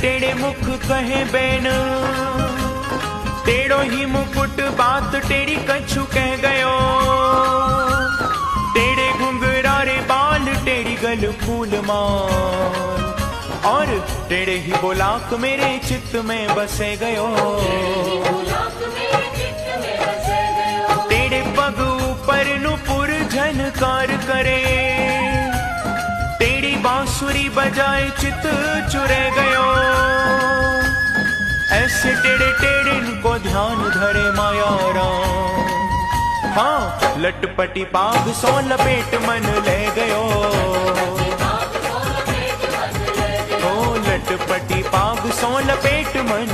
टेढ़े मुख कहे बैन, टेढ़ो ही मुकुट बात टेढ़ी कछु कह गयो। टेढ़े घुंघरारे बाल टेढ़ी गल फूल माल, और टेढ़े ही बोलाक मेरे चित्त में बसे गयो। टेढ़े पग ऊपर नुपुर झनकार करे, टेढ़ी बांसुरी बजाए चित चुरे गयो। ऐसे टेढ़े टेढ़े को ध्यान धरे माया राम, हाँ लटपटी पाग सो लपेट मन ले गयो। ओ लटपटी पाग सो लपेट मन